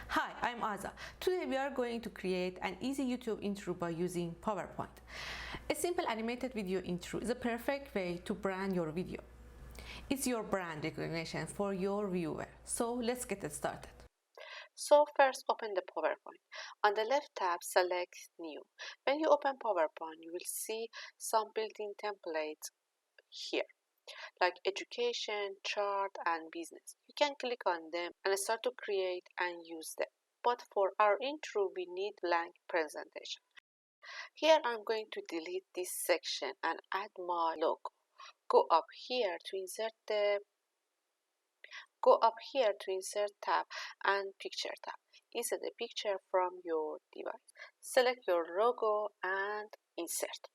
Hi, I'm Aza. Today we are going to create an easy YouTube intro by using PowerPoint. A simple animated video intro is a perfect way to brand your video. It's your brand recognition for your viewer. So let's get it started. So first open the PowerPoint. On the left tab, select New. When you open PowerPoint, you will see some built-in templates here, like education, chart, and business. You can click on them and start to create and use them. But for our intro, we need blank presentation. Here I'm going to delete this section and add my logo. Go up here to insert tab and picture tab. Insert the picture from your device. Select your logo and insert.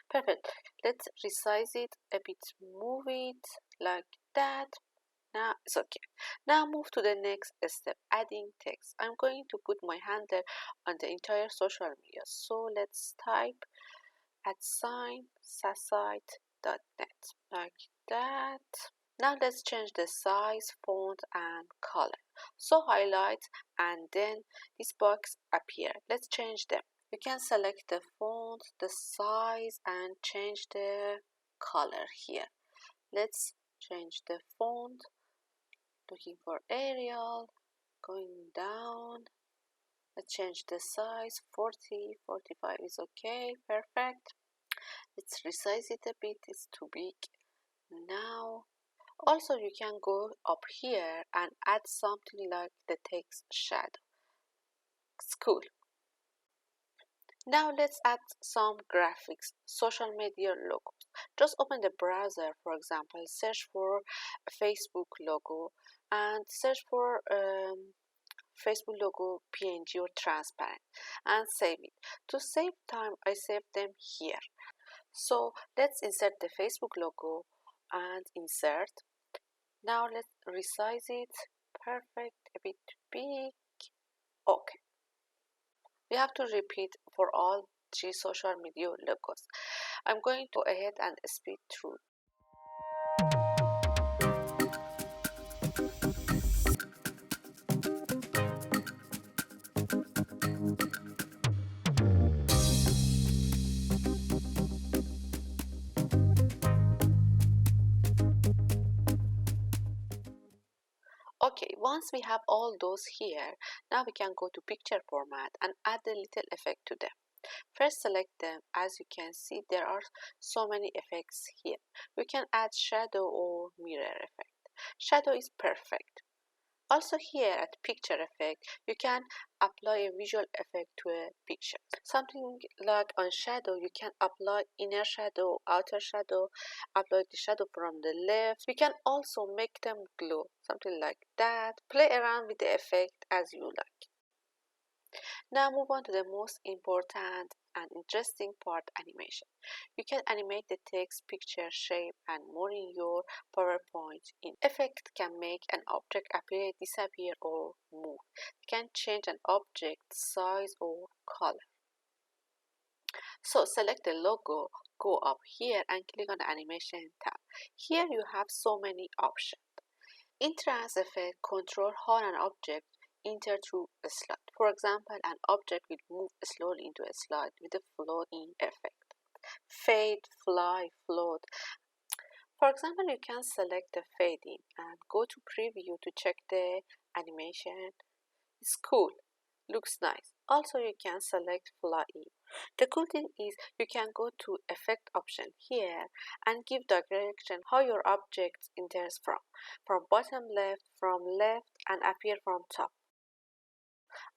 Perfect. Let's resize it a bit, move it like that. Now it's okay. Now move to the next step, adding text. I'm going to put my handle on the entire social media. So let's type @sasite.net like that. Now let's change the size, font, and color. So highlight and then this box appear. Let's change them. You can select the font, the size, and change the color here. Let's change the font. Looking for Arial, going down. Let's change the size, 40, 45 is okay, perfect. Let's resize it a bit, it's too big. Now, also you can go up here and add something like the text shadow. It's cool. Now let's add some graphics, social media logos. Just open the browser, for example, search for a Facebook logo and search for Facebook logo PNG or transparent and save it. To save time, I save them here. So let's insert the Facebook logo and insert. Now let's resize it. Perfect, a bit big. Okay. We have to repeat for all 3 social media logos. I'm going to go ahead and speed through. Okay, once we have all those here, now we can go to picture format and add a little effect to them. First select them. As you can see, there are so many effects here. We can add shadow or mirror effect. Shadow is perfect. Also here at picture effect, you can apply a visual effect to a picture. Something like on shadow, you can apply inner shadow, outer shadow, apply the shadow from the left. We can also make them glow, something like that. Play around with the effect as you like. Now move on to the most important and interesting part, animation. You can animate the text, picture, shape, and more in your PowerPoint. In effect can make an object appear, disappear, or move. You can change an object size or color. So select the logo, go up here and click on the animation tab. Here you have so many options. In trans effect, control how an object enter through a slide. For example, an object will move slowly into a slide with a float-in effect. Fade, fly, float. For example, you can select the fade in and go to preview to check the animation. It's cool, looks nice. Also, you can select fly in. The cool thing is you can go to effect option here and give direction how your object enters from bottom left, from left, and appear from top.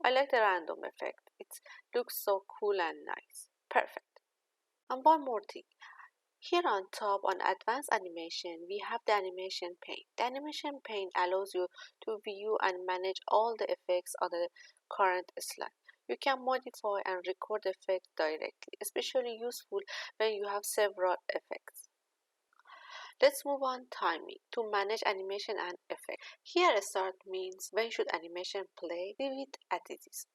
I like the random effect. It looks so cool and nice. Perfect. And one more thing. Here on top on advanced animation, we have the animation pane. The animation pane allows you to view and manage all the effects on the current slide. You can modify and record effects directly, especially useful when you have several effects. Let's move on timing to manage animation and effect. Here start means when should animation play, leave it as it is.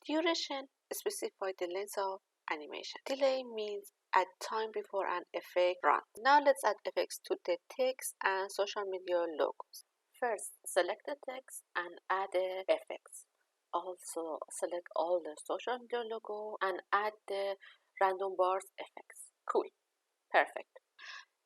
Duration specify the length of animation. Delay means add time before an effect runs. Now let's add effects to the text and social media logos. First, select the text and add the effects. also select all the social media logo and add the random bars effects. Cool, perfect.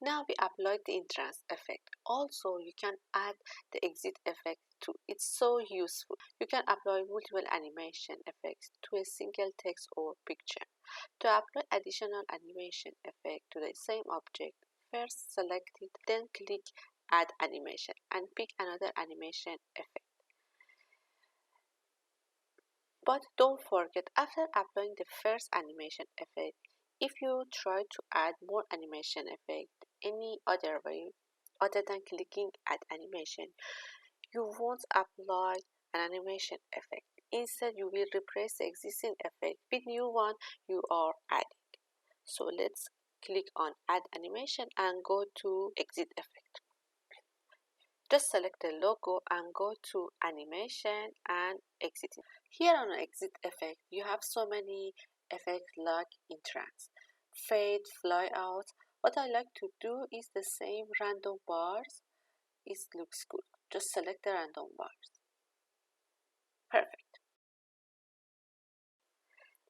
Now we applied the entrance effect. Also, you can add the exit effect too. It's so useful. You can apply multiple animation effects to a single text or picture. To apply additional animation effect to the same object, first select it, then click Add Animation and pick another animation effect. But don't forget, after applying the first animation effect, if you try to add more animation effect any other way other than clicking Add Animation, you won't apply an animation effect. Instead, you will replace the existing effect with new one you are adding. So let's click on Add Animation and go to Exit Effect. Just select the logo and go to Animation and Exit. Here on Exit Effect, you have so many effects like entrance, fade, fly out. What I like to do is the same random bars. It looks good. Just select the random bars. Perfect.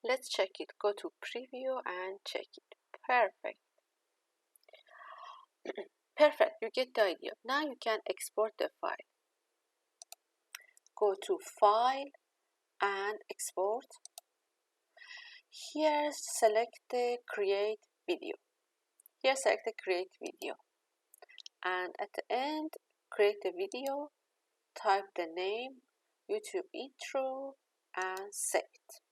Let's check it. Go to Preview and check it. Perfect. Perfect, you get the idea. Now you can export the file. Go to File and Export. Here select the Create Video. Here select the Create Video. And at the end, create the video, type the name, YouTube intro, and save it.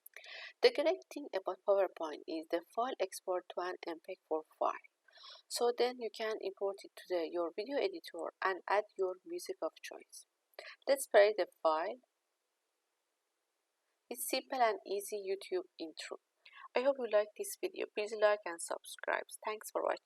The great thing about PowerPoint is the file export to an MP4 file. So then you can import it to your video editor and add your music of choice. Let's play the file. It's simple and easy YouTube intro. I hope you like this video. Please like and subscribe. Thanks for watching.